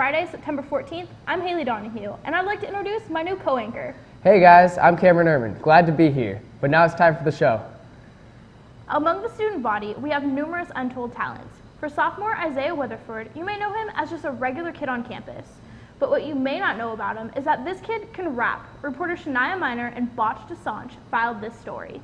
Friday, September 14th. I'm Haley Donahue, and I'd like to introduce my new co-anchor. Hey guys, I'm Cameron Erman. Glad to be here, but now it's time for the show. Among the student body, we have numerous untold talents. For sophomore Isaiah Weatherford, you may know him as just a regular kid on campus. But what you may not know about him is that this kid can rap. Reporter Shania Miner and Botch DeSange filed this story.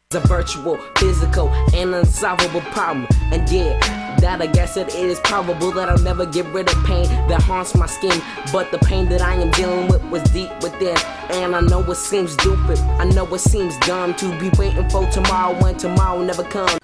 It's a virtual, physical, and unsolvable problem. And yeah, that I guess it is probable that I'll never get rid of pain that haunts my skin. But the pain that I am dealing with was deep within. And I know it seems stupid, I know it seems dumb to be waiting for tomorrow when tomorrow never comes.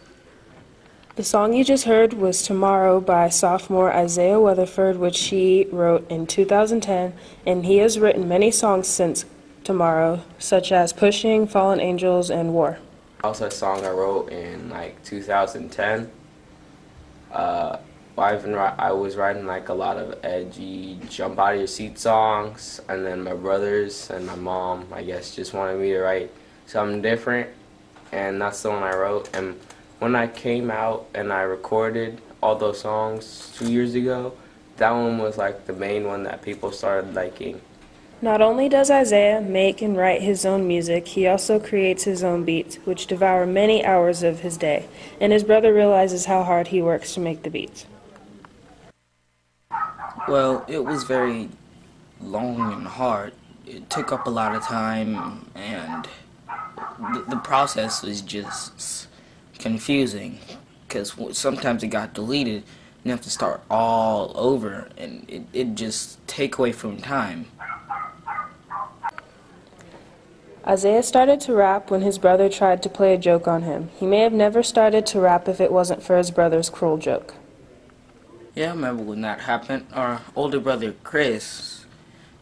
The song you just heard was Tomorrow by sophomore Isaiah Weatherford, which he wrote in 2010, and he has written many songs since Tomorrow, such as Pushing, Fallen Angels, and War. Also a song I wrote in like 2010. I was writing like a lot of edgy jump out of your seat songs, and then my brothers and my mom, I guess, just wanted me to write something different, and that's the one I wrote. And when I came out and I recorded all those songs 2 years ago, that one was like the main one that people started liking. Not only does Isaiah make and write his own music, he also creates his own beats, which devour many hours of his day, and his brother realizes how hard he works to make the beats. Well, it was very long and hard. It took up a lot of time, and the process was just confusing, because sometimes it got deleted, and you have to start all over, and it just take away from time. Isaiah started to rap when his brother tried to play a joke on him. He may have never started to rap if it wasn't for his brother's cruel joke. Yeah, I remember when that happened. Our older brother, Chris,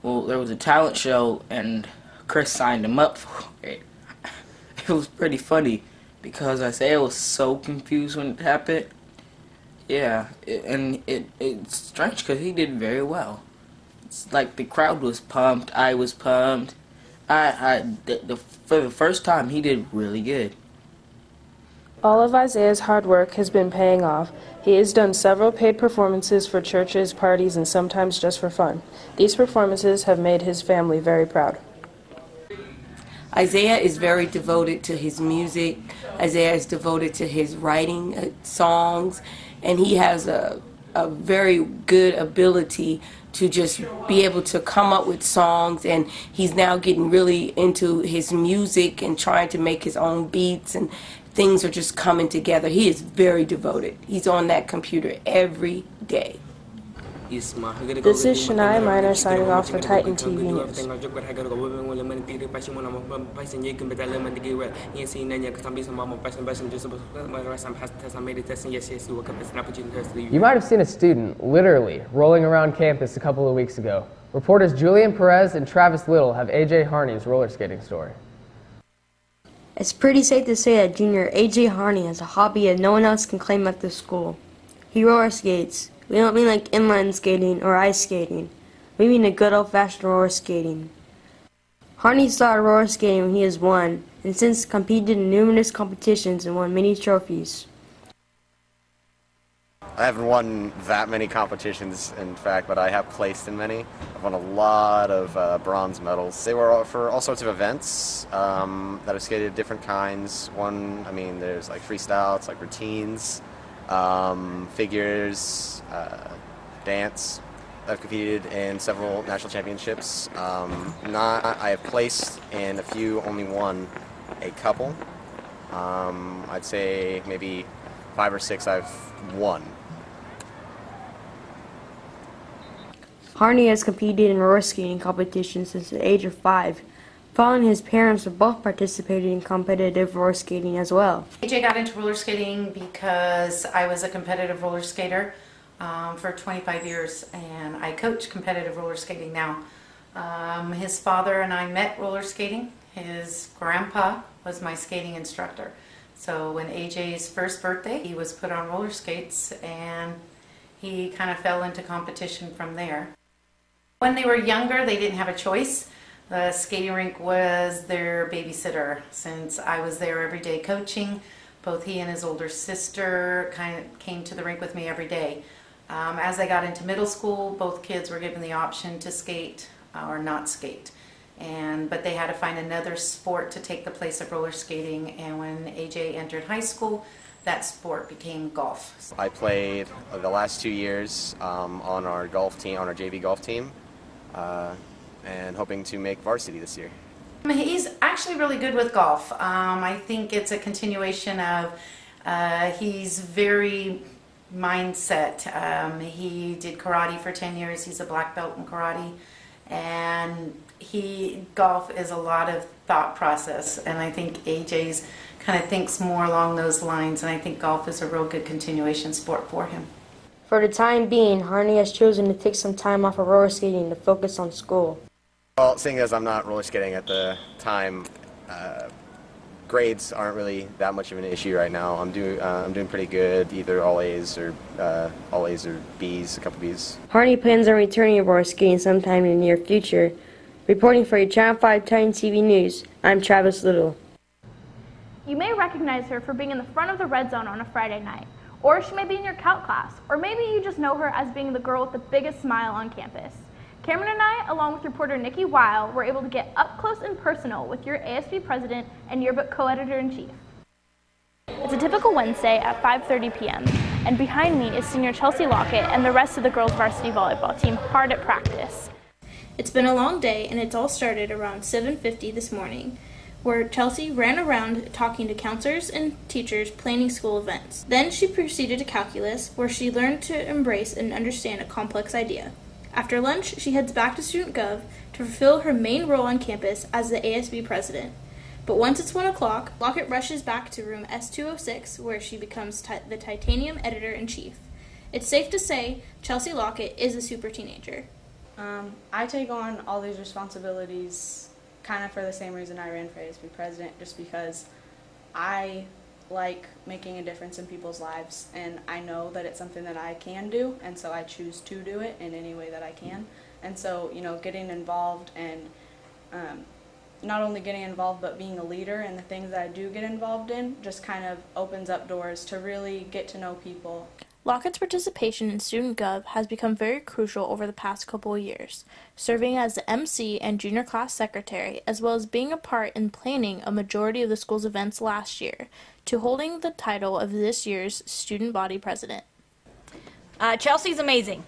well, there was a talent show, and Chris signed him up for it. It was pretty funny, because Isaiah was so confused when it happened. Yeah, it's strange, because he did very well. It's like the crowd was pumped, I was pumped. For the first time, he did really good. All of Isaiah's hard work has been paying off. He has done several paid performances for churches, parties, and sometimes just for fun. These performances have made his family very proud. Isaiah is very devoted to his music. Isaiah is devoted to his writing songs, and he has a very good ability to just be able to come up with songs, and he's now getting really into his music and trying to make his own beats, and things are just coming together. He is very devoted. He's on that computer every day. This is Shania Miner signing off for Titan TV News. You might have seen a student, literally, rolling around campus a couple of weeks ago. Reporters Julian Perez and Travis Little have AJ Harney's roller skating story. It's pretty safe to say that junior AJ Harney has a hobby that no one else can claim at the school. He roller skates. We don't mean like inline skating or ice skating. We mean a good old-fashioned roller skating. Harney started roller skating when he was 1, and since competed in numerous competitions and won many trophies. I haven't won that many competitions, in fact, but I have placed in many. I've won a lot of bronze medals. They were for all sorts of events that I've skated different kinds. There's like freestyle, it's like routines, figures, dance. I've competed in several national championships. I have placed in a few, only won a couple. I'd say maybe 5 or 6 I've won. Harney has competed in roller skating competitions since the age of 5. Following his parents were both participating in competitive roller skating as well. AJ got into roller skating because I was a competitive roller skater for 25 years, and I coach competitive roller skating now. His father and I met roller skating. His grandpa was my skating instructor. So when AJ's first birthday, he was put on roller skates, and he kind of fell into competition from there. When they were younger, they didn't have a choice. The skating rink was their babysitter. Since I was there every day coaching, both he and his older sister kind of came to the rink with me every day. As they got into middle school, both kids were given the option to skate or not skate. But they had to find another sport to take the place of roller skating, and when AJ entered high school, that sport became golf. I played the last 2 years on our golf team, on our JV golf team, and hoping to make varsity this year. He's actually really good with golf. I think it's a continuation of, he's very mindset. He did karate for 10 years. He's a black belt in karate. And golf is a lot of thought process. And I think AJ's kind of thinks more along those lines. And I think golf is a real good continuation sport for him. For the time being, Harney has chosen to take some time off of roller skating to focus on school. Well, seeing as I'm not roller skating at the time, grades aren't really that much of an issue right now. I'm doing pretty good, either all A's or B's, a couple B's. Harney plans on returning to roller skating sometime in the near future. Reporting for your Channel 5 Titan TV News, I'm Travis Little. You may recognize her for being in the front of the red zone on a Friday night, or she may be in your calc class, or maybe you just know her as being the girl with the biggest smile on campus. Cameron and I, along with reporter Nikki Weil, were able to get up close and personal with your ASB president and yearbook co-editor-in-chief. It's a typical Wednesday at 5:30 p.m., and behind me is senior Chelsea Lockett and the rest of the girls' varsity volleyball team hard at practice. It's been a long day, and it's all started around 7:50 this morning, where Chelsea ran around talking to counselors and teachers planning school events. Then she proceeded to calculus, where she learned to embrace and understand a complex idea. After lunch, she heads back to Student Gov to fulfill her main role on campus as the ASB president. But once it's 1 o'clock, Lockett rushes back to room S206, where she becomes the Titanium editor-in-chief. It's safe to say Chelsea Lockett is a super teenager. I take on all these responsibilities kind of for the same reason I ran for ASB president, just because I like making a difference in people's lives, and I know that it's something that I can do, and so I choose to do it in any way that I can. And so, getting involved and not only getting involved but being a leader in the things that I do get involved in just kind of opens up doors to really get to know people. Lockett's participation in Student Gov has become very crucial over the past couple of years, serving as the MC and junior class secretary, as well as being a part in planning a majority of the school's events last year, to holding the title of this year's student body president. Chelsea's amazing.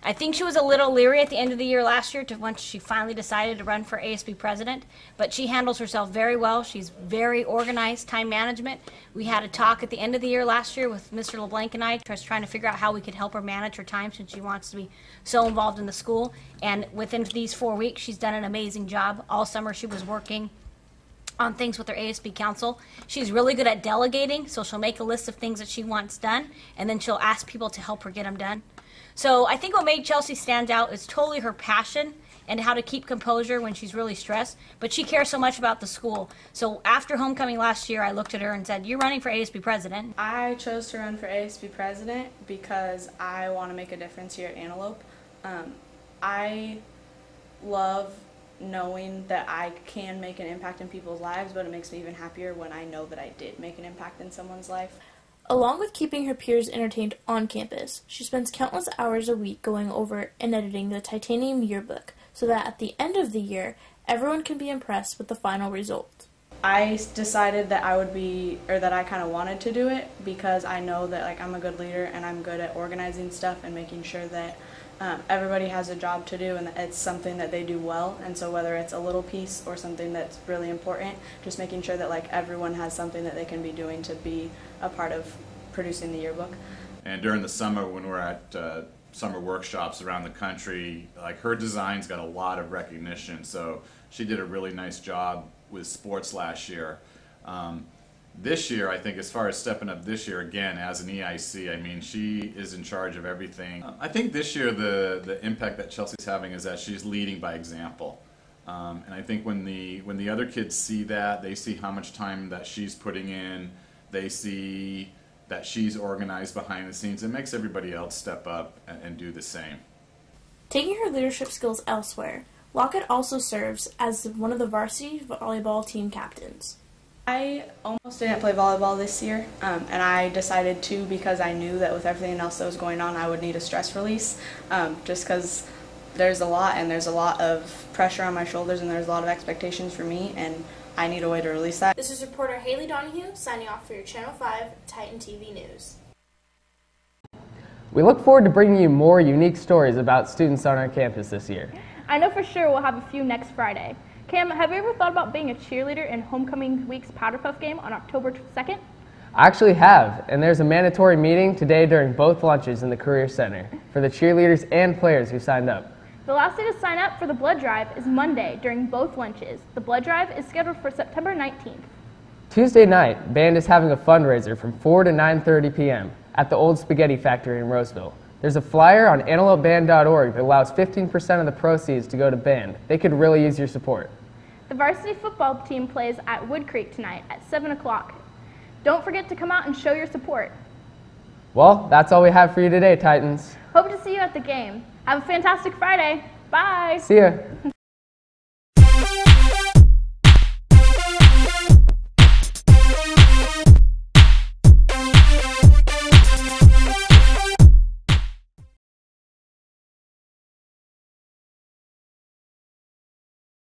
I think she was a little leery at the end of the year last year once she finally decided to run for ASB president, but she handles herself very well. She's very organized, time management. We had a talk at the end of the year last year with Mr. LeBlanc and I, just trying to figure out how we could help her manage her time since she wants to be so involved in the school. And within these 4 weeks, she's done an amazing job. All summer she was working on things with her ASB council. She's really good at delegating, so she'll make a list of things that she wants done, and then she'll ask people to help her get them done. So I think what made Chelsea stand out is totally her passion and how to keep composure when she's really stressed, but she cares so much about the school. So after homecoming last year, I looked at her and said, "You're running for ASB president." I chose to run for ASB president because I want to make a difference here at Antelope. I love knowing that I can make an impact in people's lives, but it makes me even happier when I know that I did make an impact in someone's life. Along with keeping her peers entertained on campus, she spends countless hours a week going over and editing the Titanium yearbook so that at the end of the year, everyone can be impressed with the final result. I decided that that I kind of wanted to do it because I know that I'm a good leader and I'm good at organizing stuff and making sure that everybody has a job to do and that it's something that they do well. And so whether it's a little piece or something that's really important, just making sure that everyone has something that they can be doing to be a part of producing the yearbook. And during the summer when we're at summer workshops around the country, her designs got a lot of recognition, so she did a really nice job with sports last year. This year, I think, as far as stepping up this year, again, as an EIC, she is in charge of everything. I think this year the impact that Chelsea's having is that she's leading by example. And I think when the other kids see that, they see how much time that she's putting in, they see that she's organized behind the scenes, it makes everybody else step up and do the same. Taking her leadership skills elsewhere, Lockett also serves as one of the varsity volleyball team captains. I almost didn't play volleyball this year, and I decided to because I knew that with everything else that was going on, I would need a stress release, just because there's a lot of pressure on my shoulders, and there's a lot of expectations for me, and I need a way to release that. This is reporter Haley Donahue signing off for your Channel 5 Titan TV News. We look forward to bringing you more unique stories about students on our campus this year. I know for sure we'll have a few next Friday. Cam, have you ever thought about being a cheerleader in Homecoming Week's Powder Puff game on October 2nd? I actually have, and there's a mandatory meeting today during both lunches in the Career Center for the cheerleaders and players who signed up. The last day to sign up for the blood drive is Monday during both lunches. The blood drive is scheduled for September 19th. Tuesday night, band is having a fundraiser from 4 to 9:30 p.m. at the Old Spaghetti Factory in Roseville. There's a flyer on antelopeband.org that allows 15% of the proceeds to go to band. They could really use your support. The varsity football team plays at Wood Creek tonight at 7 o'clock. Don't forget to come out and show your support. Well, that's all we have for you today, Titans. Hope to see you at the game. Have a fantastic Friday. Bye. See ya.